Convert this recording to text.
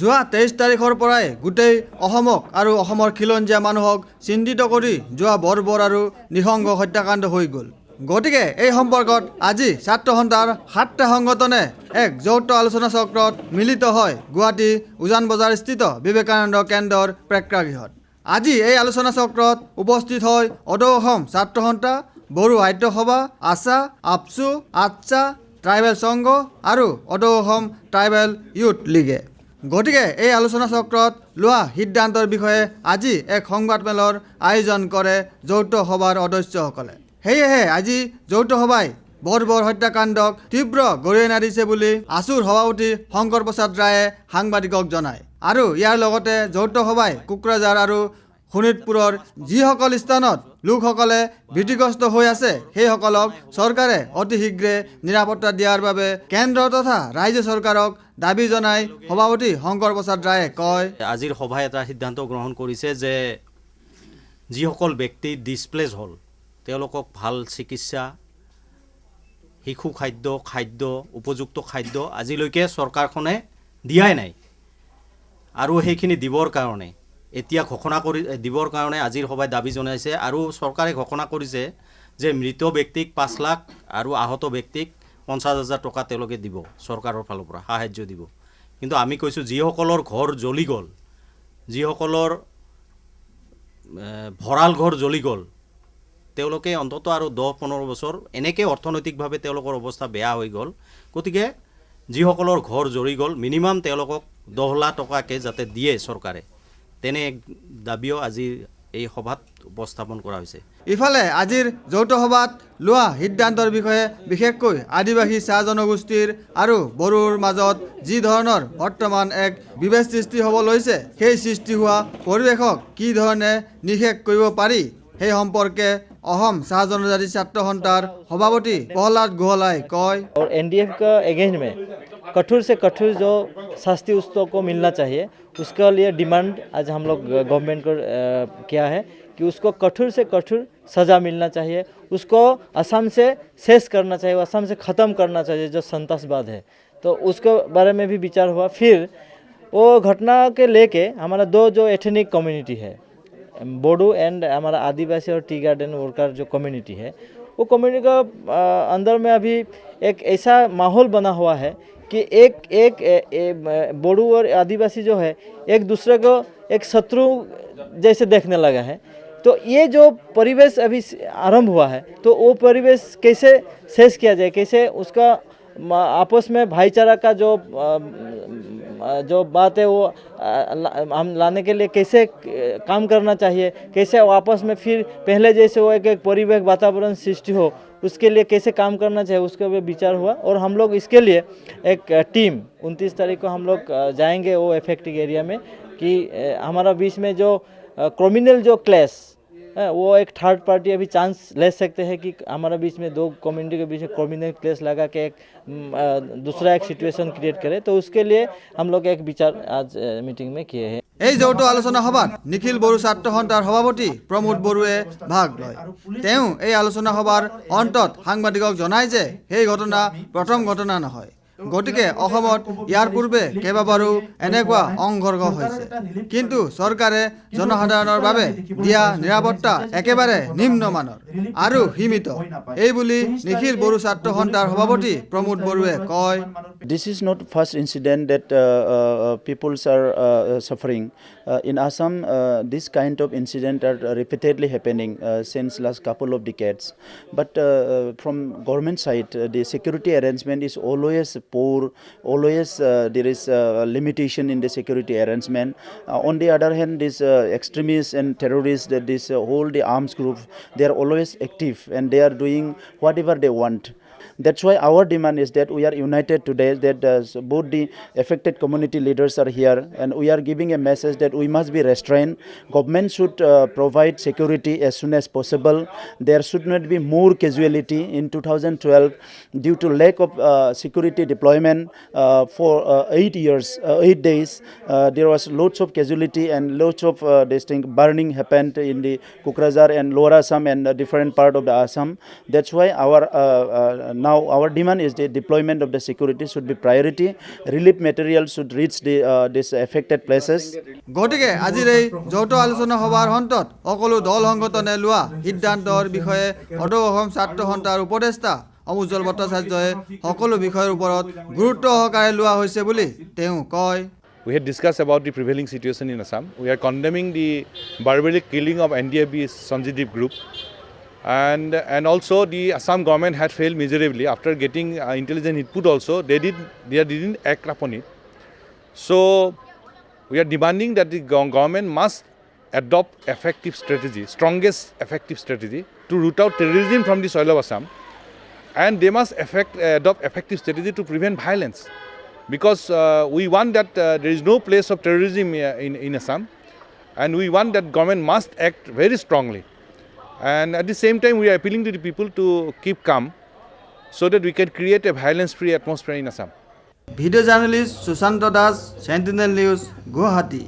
যোৱা 23 তাৰিখৰ পৰাই গোটেই অসমক আৰু অসমৰ খিলঞ্জীয়া মানুহক চিন্তিত কৰি যোৱা বৰ্বৰ আৰু নিঃসংগ হত্যাকাণ্ড হৈ গ'ল। গতিকে এই সম্পৰ্কত আজি ছাত্ৰ সন্থাৰ 7টা সংগঠনে এক যৌথ আলোচনা চক্ৰত মিলিত হয় গুৱাহাটী উজান বজাৰ স্থিত বিবেকানন্দ কেন্দ্ৰৰ প্ৰেক্ষাগৃহত। আজি এই আলোচনা চক্ৰত উপস্থিত হয় অদৌ অসম ছাত্ৰ সন্থা, বড়ো সাহিত্য সভা, আছা, আপচু, আচ্ছা, ট্ৰাইবেল সংঘ আৰু অদৌ অসম ট্ৰাইবেল ইউথ লীগে। গতিকে এই আলোচনা চক্ৰত লোৱা সিদ্ধান্তৰ বিষয়ে আজি এক সংবাদমেলৰ আয়োজন কৰে যৌথ সভাৰ সদস্যসকলে। সেয়েহে আজি যৌথ সভাই বৰ্বৰ হত্যাকাণ্ডক তীব্ৰ গৰিহণা দিছে বুলি আছুৰ সভাপতি শংকৰ প্ৰসাদ ৰায়ে সাংবাদিকক জনায়। আৰু ইয়াৰ লগতে যৌথ সভাই কোকৰাঝাৰ আৰু শোণিতপুৰৰ যিসকল স্থানত লোকসকলে ভীতিগ্ৰস্ত হৈ আছে সেইসকলক চৰকাৰে অতি শীঘ্ৰে নিৰাপত্তা দিয়াৰ বাবে কেন্দ্ৰ তথা ৰাজ্য চৰকাৰক দাবী জনাই সভাপতি শংকৰ প্ৰসাদ ৰায়ে কয়, আজিৰ সভাই এটা সিদ্ধান্ত গ্ৰহণ কৰিছে যে যিসকল ব্যক্তি ডিছপ্লেচ হ'ল তেওঁলোকক ভাল চিকিৎসা, শিশু খাদ্য, উপযুক্ত খাদ্য আজিলৈকে চৰকাৰখনে দিয়াই নাই। আৰু সেইখিনি দিবৰ কাৰণে এতিয়া ঘোষণা দিবৰ কাৰণে আজিৰ সভাই দাবী জনাইছে। আৰু চৰকাৰে ঘোষণা কৰিছে যে মৃত ব্যক্তিক 5 লাখ আৰু আহত ব্যক্তিক 50,000 টকা তেওঁলোকে দিব, চৰকাৰৰ ফালৰ পৰা সাহায্য দিব। কিন্তু আমি কৈছোঁ যিসকলৰ ঘৰ জ্বলি গ'ল, যিসকলৰ ভঁৰাল ঘৰ জ্বলি গ'ল, তেওঁলোকে অন্তত আৰু 10-15 বছৰ এনেকৈ অৰ্থনৈতিকভাৱে তেওঁলোকৰ অৱস্থা বেয়া হৈ গ'ল। গতিকে যিসকলৰ ঘৰ জ্বলি গ'ল মিনিমাম তেওঁলোকক 10 লাখ টকাকৈ যাতে দিয়ে চৰকাৰে, তেনে এক দাবীও আজি এই সভাত উপস্থাপন কৰা হৈছে। ইফালে আজিৰ যৌথ সভাত লোৱা সিদ্ধান্তৰ বিষয়ে বিশেষকৈ আদিবাসী চাহ জনগোষ্ঠীৰ আৰু বড়োৰ মাজত যি ধৰণৰ বৰ্তমান এক বিভেদ সৃষ্টি হ'ব লৈছে, সেই সৃষ্টি হোৱা পৰিৱেশক কি ধৰণে নিষেধ কৰিব পাৰি সেই সম্পৰ্কে অসম চাহ জনজাতি ছাত্ৰ সন্থাৰ সভাপতি প্ৰহ্লাদ গোহালাই কয়। और एनडीएफ का अगेंस्ट में कठोर से कठोर जो शास्ति उसको मिलना चाहिए, उसके लिए डिमांड आज हम लोग गवर्नमेंट को किया है कि उसको कठोर से कठोर सज़ा मिलना चाहिए, उसको असम से शेष करना चाहिए, असम से ख़त्म करना चाहिए जो संतसवाद है। तो उसके बारे में भी विचार हुआ। फिर वो घटना के लेके हमारा 2 जो एथनिक कम्युनिटी है, बोडो एंड हमारा आदिवासी और टी गार्डन वर्कर जो कम्युनिटी है, वो कम्युनिटी का अंदर में अभी एक ऐसा माहौल बना हुआ है कि एक बोडो और आदिवासी जो है एक दूसरे को एक शत्रु जैसे देखने लगा है। तो ये जो परिवेश अभी आरंभ हुआ है, तो वो परिवेश कैसे शेष किया जाए, कैसे उसका आपस में भाईचारा का जो बात है वो हम लाने के लिए कैसे काम करना चाहिए, कैसे आपस में फिर पहले जैसे वो एक परिवेश वातावरण सृष्टि हो, उसके लिए कैसे काम करना चाहिए, उसके ऊपर विचार हुआ। और हम लोग इसके लिए एक टीम 29 तारीख को हम लोग जाएंगे वो अफेक्टेड एरिया में कि हमारा बीच में जो क्रिमिनल जो क्लैश वो एक थर्ड पार्टी अभी चांस ले सकते हैं कि हमारा बीच में 2 कम्युनिटी के बीच में क्रिमिनल क्लैश लगा के एक दूसरा एक सिचुएशन क्रिएट करे। तो उसके लिए हम लोग एक विचार आज मीटिंग में किए हैं। এই যৌথ আলোচনা সভাত নিখিল বড়ো ছাত্ৰ সন্থাৰ সভাপতি প্ৰমোদ বড়োৱে ভাগ লয়। তেওঁ এই আলোচনা সভাৰ অন্তত সাংবাদিকক জনায় যে সেই ঘটনা প্ৰথম ঘটনা নহয়। গতিকে অসমত ইয়াৰ পূৰ্বে কেইবাবাৰো এনেকুৱা সংঘৰ্ষ হৈছে, কিন্তু চৰকাৰে জনসাধাৰণৰ বাবে দিয়া নিৰাপত্তা একেবাৰে নিম্নমানৰ আৰু সীমিত, এই বুলি নিখিল বড়ো ছাত্ৰ সন্থাৰ সভাপতি প্ৰমোদ বড়োৱে কয়। This is not first incident that peoples are suffering. In Assam, this kind of incident are repeatedly happening since last couple of decades. But from government side, the security arrangement is always poor. Always there is limitation in the security arrangement. On the other hand, these extremists and terrorists, that this whole the arms group, they are always active and they are doing whatever they want. That's why our demand is that we are united today, that both the affected community leaders are here, and we are giving a message that we must be restrained. Government should provide security as soon as possible. There should not be more casualty in 2012 due to lack of security deployment for 8 years, 8 days. There was lots of casualty and lots of this thing burning happened in the Kokrajhar and Lower Assam and different part of the Assam. That's why our now our demand is the deployment of the security should be priority. Relief material should reach the this affected places. গতিকে আজিৰ এই যৌথ আলোচনা সভাৰ অন্তত সকলো দল সংগঠনে লোৱা সিদ্ধান্তৰ বিষয়ে অদৌ অসম ছাত্ৰ সন্থাৰ উপদেষ্টা অমুজ্জ্বল ভট্টাচাৰ্যই সকলো বিষয়ৰ ওপৰত গুৰুত্ব সহকাৰে লোৱা হৈছে বুলি তেওঁ কয়। We had discussed about the prevailing situation in Assam. We are condemning the barbaric killing of NDFB's Sanjidip group, and also the Assam government had failed miserably after getting intelligence input. Also, they didn't act upon it. So, we are demanding that the government must adopt effective strategy, strongest effective strategy to root out terrorism from the soil of Assam, and they must adopt effective strategy to prevent violence. Because we want that there is no place of terrorism in Assam, and we want that government must act very strongly. And at the same time, we are appealing to the people to keep calm so that we can create a violence-free atmosphere in Assam. Video journalist Sushanta Das, Sentinel News, Guwahati.